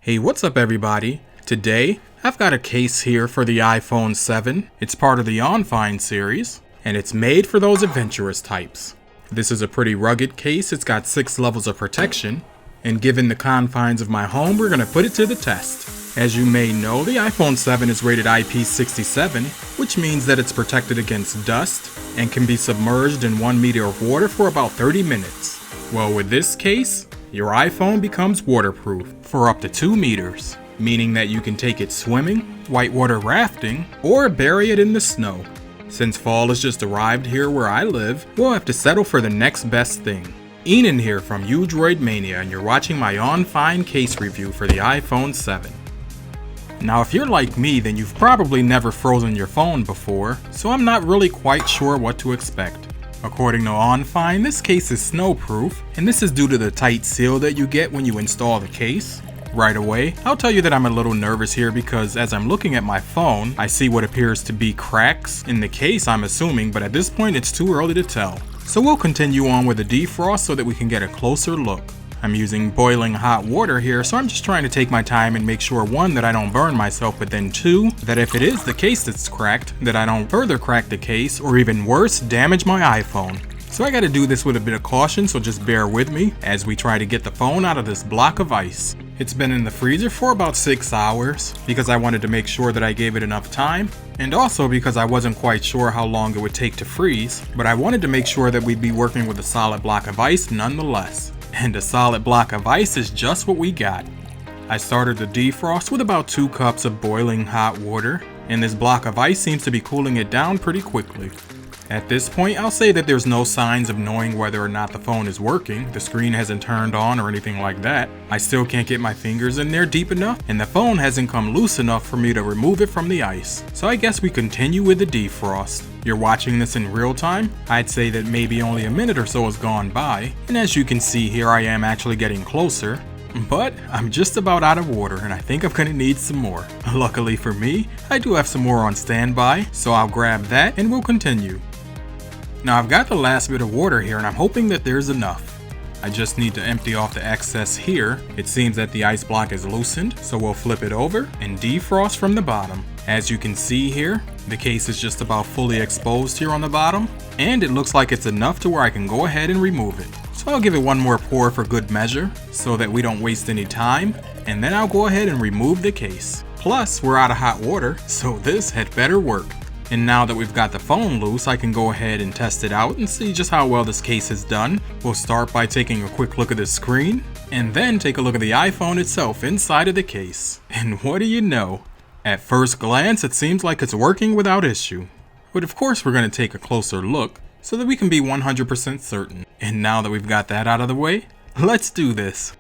Hey, what's up everybody? Today, I've got a case here for the iPhone 7. It's part of the Eonfine series, and it's made for those adventurous types. This is a pretty rugged case. It's got 6 levels of protection, and given the confines of my home, we're gonna put it to the test. As you may know, the iPhone 7 is rated IP67, which means that it's protected against dust and can be submerged in 1 meter of water for about 30 minutes. Well, with this case, your iPhone becomes waterproof for up to 2 meters, meaning that you can take it swimming, whitewater rafting, or bury it in the snow. Since fall has just arrived here where I live, we'll have to settle for the next best thing. Enon here from Udroid Mania, and you're watching my Eonfine case review for the iPhone 7. Now if you're like me, then you've probably never frozen your phone before, so I'm not really quite sure what to expect. According to Eonfine, this case is snowproof, and this is due to the tight seal that you get when you install the case. Right away, I'll tell you that I'm a little nervous here because as I'm looking at my phone, I see what appears to be cracks in the case, I'm assuming, but at this point it's too early to tell. So we'll continue on with the defrost so that we can get a closer look. I'm using boiling hot water here, so I'm just trying to take my time and make sure 1, that I don't burn myself, but then 2, that if it is the case that's cracked, that I don't further crack the case, or even worse, damage my iPhone. So I gotta do this with a bit of caution, so just bear with me as we try to get the phone out of this block of ice. It's been in the freezer for about 6 hours, because I wanted to make sure that I gave it enough time, and also because I wasn't quite sure how long it would take to freeze, but I wanted to make sure that we'd be working with a solid block of ice nonetheless. And a solid block of ice is just what we got. I started the defrost with about 2 cups of boiling hot water, and this block of ice seems to be cooling it down pretty quickly. At this point, I'll say that there's no signs of knowing whether or not the phone is working. The screen hasn't turned on or anything like that. I still can't get my fingers in there deep enough, and the phone hasn't come loose enough for me to remove it from the ice. So I guess we continue with the defrost. You're watching this in real time. I'd say that maybe only a minute or so has gone by, and as you can see here, I am actually getting closer. But I'm just about out of water, and I think I'm gonna need some more. Luckily for me, I do have some more on standby, so I'll grab that and we'll continue. Now I've got the last bit of water here, and I'm hoping that there's enough. I just need to empty off the excess here. It seems that the ice block is loosened, so we'll flip it over and defrost from the bottom. As you can see here, the case is just about fully exposed here on the bottom, and it looks like it's enough to where I can go ahead and remove it. So I'll give it one more pour for good measure, so that we don't waste any time, and then I'll go ahead and remove the case. Plus, we're out of hot water, so this had better work. And now that we've got the phone loose, I can go ahead and test it out and see just how well this case has done. We'll start by taking a quick look at the screen, and then take a look at the iPhone itself inside of the case. And what do you know? At first glance, it seems like it's working without issue. But of course we're going to take a closer look so that we can be 100% certain. And now that we've got that out of the way, let's do this.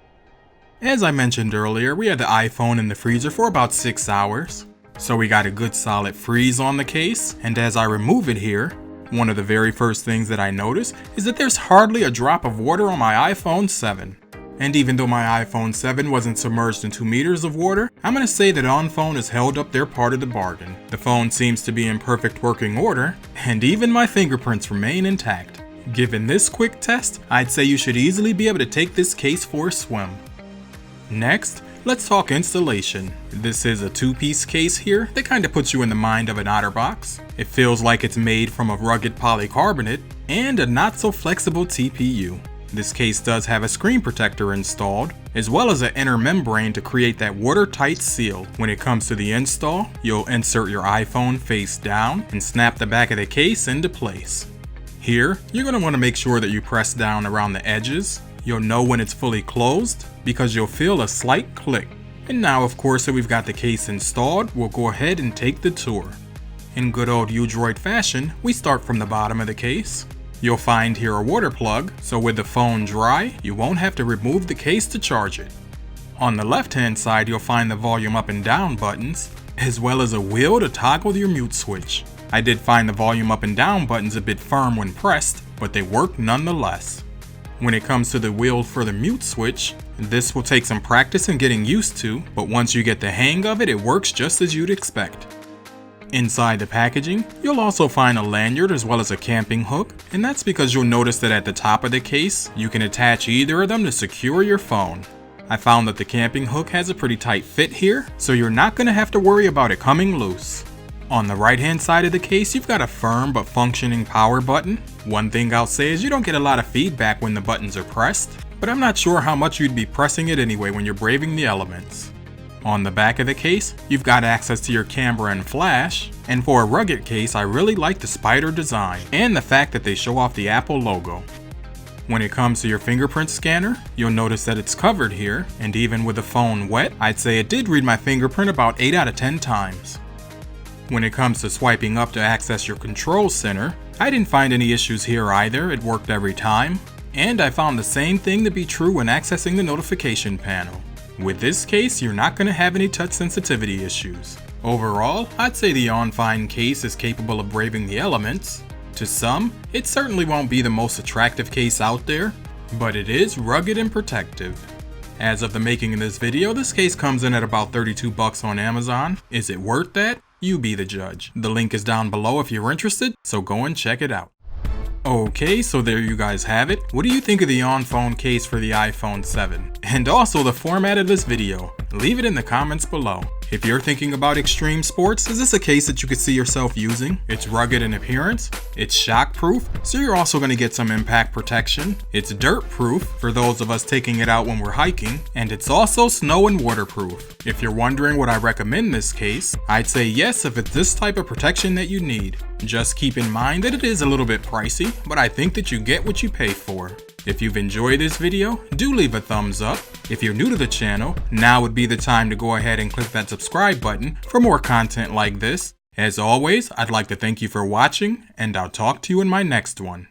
As I mentioned earlier, we had the iPhone in the freezer for about 6 hours. So we got a good solid freeze on the case, and as I remove it here, one of the very first things that I notice is that there's hardly a drop of water on my iPhone 7. And even though my iPhone 7 wasn't submerged in 2 meters of water, I'm gonna say that Eonfine has held up their part of the bargain. The phone seems to be in perfect working order, and even my fingerprints remain intact. Given this quick test, I'd say you should easily be able to take this case for a swim. Next, let's talk installation. This is a 2-piece case here that kind of puts you in the mind of an OtterBox. It feels like it's made from a rugged polycarbonate and a not so flexible TPU. This case does have a screen protector installed, as well as an inner membrane to create that watertight seal. When it comes to the install, you'll insert your iPhone face down and snap the back of the case into place. Here, you're going to want to make sure that you press down around the edges. You'll know when it's fully closed because you'll feel a slight click. And now of course that we've got the case installed, we'll go ahead and take the tour. In good old Udroid fashion, we start from the bottom of the case. You'll find here a water plug, so with the phone dry, you won't have to remove the case to charge it. On the left hand side, you'll find the volume up and down buttons, as well as a wheel to toggle your mute switch. I did find the volume up and down buttons a bit firm when pressed, but they work nonetheless. When it comes to the wheel for the mute switch, this will take some practice and getting used to, but once you get the hang of it, it works just as you'd expect. Inside the packaging, you'll also find a lanyard as well as a camping hook, and that's because you'll notice that at the top of the case, you can attach either of them to secure your phone. I found that the camping hook has a pretty tight fit here, so you're not going to have to worry about it coming loose. On the right hand side of the case, you've got a firm but functioning power button. One thing I'll say is you don't get a lot of feedback when the buttons are pressed, but I'm not sure how much you'd be pressing it anyway when you're braving the elements. On the back of the case, you've got access to your camera and flash, and for a rugged case I really like the spider design and the fact that they show off the Apple logo. When it comes to your fingerprint scanner, you'll notice that it's covered here, and even with the phone wet, I'd say it did read my fingerprint about 8 out of 10 times. When it comes to swiping up to access your control center, I didn't find any issues here either, it worked every time. And I found the same thing to be true when accessing the notification panel. With this case, you're not going to have any touch sensitivity issues. Overall, I'd say the Eonfine case is capable of braving the elements. To some, it certainly won't be the most attractive case out there, but it is rugged and protective. As of the making of this video, this case comes in at about $32 on Amazon. Is it worth that? You be the judge. The link is down below if you're interested, so go and check it out. Okay, so there you guys have it. What do you think of the Eonfine case for the iPhone 7? And also the format of this video. Leave it in the comments below. If you're thinking about extreme sports, is this a case that you could see yourself using? It's rugged in appearance, it's shock-proof, so you're also going to get some impact protection. It's dirt-proof for those of us taking it out when we're hiking, and it's also snow and waterproof. If you're wondering would I recommend this case, I'd say yes if it's this type of protection that you need. Just keep in mind that it is a little bit pricey, but I think that you get what you pay for. If you've enjoyed this video, do leave a thumbs up. If you're new to the channel, now would be the time to go ahead and click that subscribe button for more content like this. As always, I'd like to thank you for watching, and I'll talk to you in my next one.